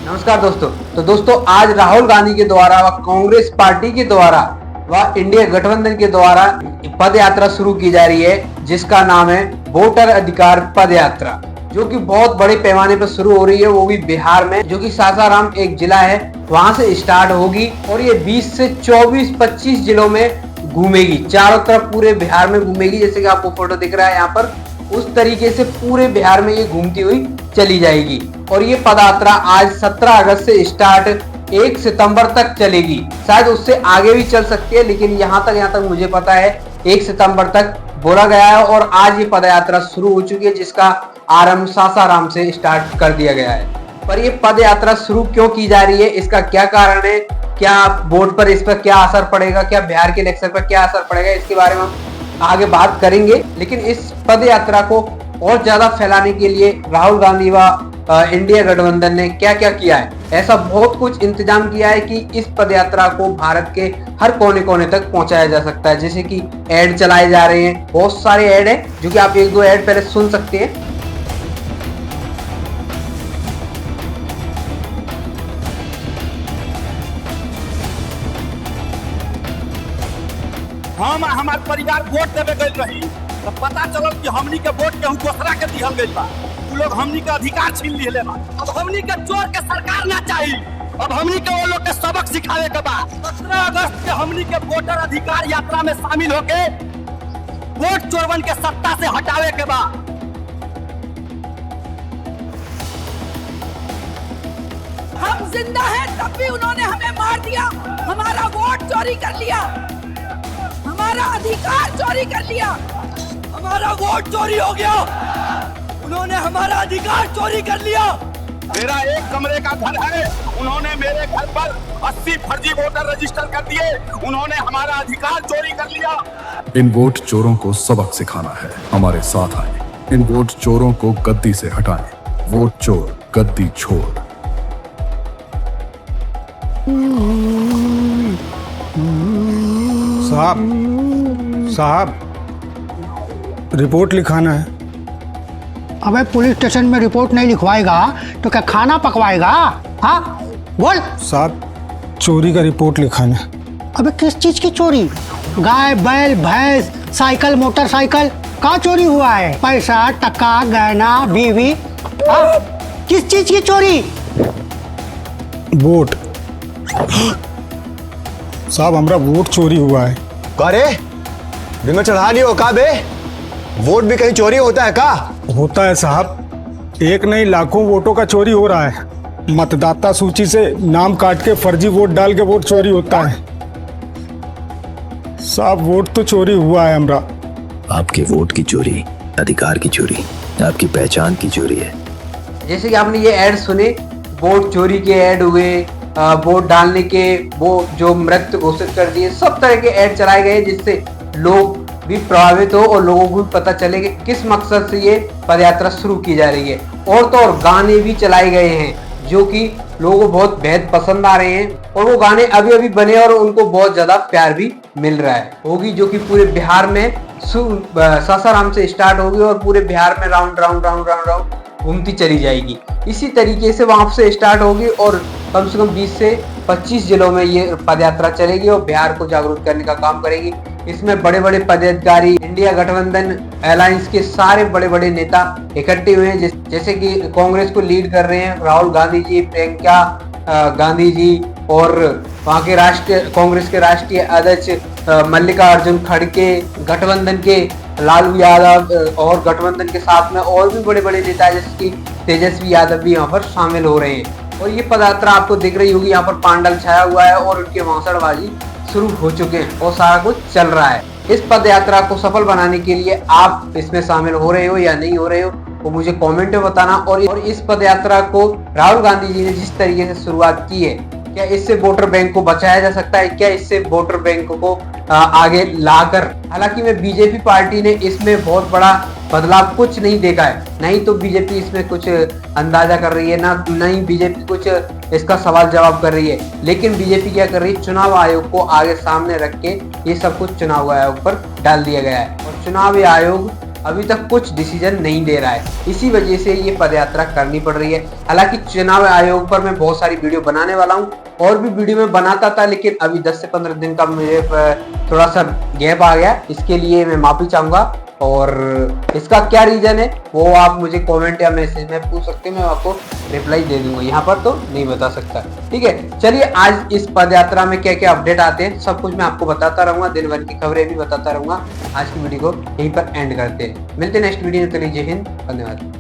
नमस्कार दोस्तों। तो दोस्तों आज राहुल गांधी के द्वारा व कांग्रेस पार्टी के द्वारा व इंडिया गठबंधन के द्वारा पद यात्रा शुरू की जा रही है, जिसका नाम है वोटर अधिकार पद यात्रा, जो कि बहुत बड़े पैमाने पर शुरू हो रही है, वो भी बिहार में, जो कि सासाराम एक जिला है, वहां से स्टार्ट होगी और ये 20 से 24-25 जिलों में घूमेगी, चारों तरफ पूरे बिहार में घूमेगी। जैसे कि आपको फोटो दिख रहा है यहाँ पर, उस तरीके से पूरे बिहार में ये घूमती हुई चली जाएगी। और ये पदयात्रा आज 17 अगस्त से स्टार्ट 1 सितंबर तक चलेगी, शायद उससे आगे भी चल सकती है, लेकिन यहाँ तक मुझे पता है 1 सितंबर तक बोला गया है। और आज ये पदयात्रा शुरू हो चुकी है, जिसका आरंभ सासाराम से स्टार्ट कर दिया गया है। पर ये पदयात्रा शुरू क्यों की जा रही है, इसका क्या कारण है, क्या वोट पर इस पर क्या असर पड़ेगा, क्या बिहार के इलेक्शन पर क्या असर पड़ेगा, इसके बारे में हम आगे बात करेंगे। लेकिन इस पद यात्रा को और ज्यादा फैलाने के लिए राहुल गांधी व इंडिया गठबंधन ने क्या क्या किया है, ऐसा बहुत कुछ इंतजाम किया है कि इस पद यात्रा को भारत के हर कोने कोने तक पहुंचाया जा सकता है। जैसे कि ऐड चलाए जा रहे हैं, बहुत सारे ऐड है, जो कि आप एक दो ऐड पहले सुन सकते हैं। हम हमार परिवार वोट देवे गए रही तो पता चलल कि हमनी के वोट केहू दूसरा के दिहल गइल बा। उ लोग हमनी के अधिकार छीन लिहले बा। अब हमनी के चोर के सरकार ना चाहिए, अब हमनी के वो लोग के सबक सिखावे के बा। 17 अगस्त के हमनी के वोटर अधिकार यात्रा में शामिल होके वोट चोरवन के सत्ता से हटावे के बा। हम जिंदा हैं तब भी उन्होंने हमें मार दिया, हमारा वोट चोरी कर लिया, हमारा अधिकार चोरी कर लिया, हमारा वोट चोरी हो गया, उन्होंने हमारा अधिकार चोरी कर लिया। मेरा एक कमरे का घर है, उन्होंने मेरे घर पर 80 फर्जी वोटर रजिस्टर कर दिए, उन्होंने हमारा अधिकार चोरी कर लिया। इन वोट चोरों को सबक सिखाना है, हमारे साथ आए। इन वोट चोरों को गद्दी से हटाएं। वोट चोर गद्दी छोड़। साहब रिपोर्ट लिखाना है। अबे पुलिस स्टेशन में रिपोर्ट नहीं लिखवाएगा तो क्या खाना पकवाएगा? हाँ बोल। साहब चोरी का रिपोर्ट लिखाना है। अबे किस चीज की चोरी? गाय बैल भैंस साइकिल मोटरसाइकिल का चोरी हुआ है? पैसा टका गहना बीवी, हाँ? किस चीज की चोरी? वोट। साहब हमारा वोट चोरी हुआ है। अरे दिन में चढ़ा लियो का बे? वोट भी कहीं चोरी होता है का? होता है साहब, एक नहीं लाखों वोटों का चोरी हो रहा है। मतदाता सूची से नाम काट के फर्जी वोट डाल के वोट चोरी होता है। साहब वोट तो चोरी हुआ है हमरा। आपके वोट की चोरी अधिकार की चोरी, आपकी पहचान की चोरी है। जैसे कि आपने ये ऐड सुने, वोट चोरी के ऐड हुए, वोट डालने के वो जो मृत घोषित कर दिए, सब तरह के ऐड चलाए गए, जिससे लोग भी प्रभावित हो और लोगों को भी पता चले कि किस मकसद से ये पदयात्रा शुरू की जा रही है। और तो और गाने भी चलाए गए हैं, जो कि लोगों को बहुत बेहद पसंद आ रहे हैं, और वो गाने अभी अभी बने और उनको बहुत ज्यादा प्यार भी मिल रहा है। होगी जो कि पूरे बिहार में सासाराम से स्टार्ट होगी और पूरे बिहार में round round round round round घूमती चली जाएगी। इसी तरीके से वहां से स्टार्ट होगी और कम से कम 20 से 25 जिलों में ये पदयात्रा चलेगी और बिहार को जागरूक करने का काम करेगी। इसमें बड़े बड़े पदाधिकारी, इंडिया गठबंधन अलायंस के सारे बड़े बड़े नेता इकट्ठे हुए हैं। जैसे कि कांग्रेस को लीड कर रहे हैं राहुल गांधी जी, प्रियंका गांधी जी, और वहाँ के कांग्रेस के राष्ट्रीय अध्यक्ष मल्लिकार्जुन खड़गे, गठबंधन के लालू यादव, और गठबंधन के साथ में और भी बड़े बड़े नेता जैसे कि तेजस्वी यादव भी यहाँ पर शामिल हो रहे हैं। और ये पदयात्रा आपको दिख रही होगी, यहाँ पर पांडल छाया हुआ है और उनके वासड़बाजी शुरू हो चुके हैं और सारा कुछ चल रहा है। इस पदयात्रा को सफल बनाने के लिए आप इसमें शामिल हो रहे हो या नहीं हो रहे हो, वो मुझे कमेंट में बताना। और इस पदयात्रा को राहुल गांधी जी ने जिस तरीके से शुरुआत की है, क्या इससे वोटर बैंक को बचाया जा सकता है? क्या इससे वोटर बैंक को आगे लाकर, हालांकि मैं बीजेपी पार्टी ने इसमें बहुत बड़ा बदलाव कुछ नहीं देखा है, नहीं तो बीजेपी इसमें कुछ अंदाजा कर रही है, ना ही बीजेपी कुछ इसका सवाल जवाब कर रही है। लेकिन बीजेपी क्या कर रही है, चुनाव आयोग को आगे सामने रख के ये सब कुछ चुनाव आयोग पर डाल दिया गया है। और चुनाव आयोग अभी तक कुछ डिसीजन नहीं दे रहा है। इसी वजह से ये पदयात्रा करनी पड़ रही है। हालांकि चुनाव आयोग पर मैं बहुत सारी वीडियो बनाने वाला हूँ, और भी वीडियो में बनाता था, लेकिन अभी 10 से 15 दिन का मुझे थोड़ा सा गैप आ गया। इसके लिए मैं माफी चाहूंगा, और इसका क्या रीजन है वो आप मुझे कमेंट या मैसेज में पूछ सकते हैं, मैं आपको रिप्लाई दे दूंगा। यहाँ पर तो नहीं बता सकता। ठीक है, चलिए आज इस पदयात्रा में क्या क्या अपडेट आते हैं सब कुछ मैं आपको बताता रहूंगा, दिन भर की खबरें भी बताता रहूंगा। आज की वीडियो को यहीं पर एंड करते हैं, मिलते हैं नेक्स्ट वीडियो में। तो जय हिंद, धन्यवाद।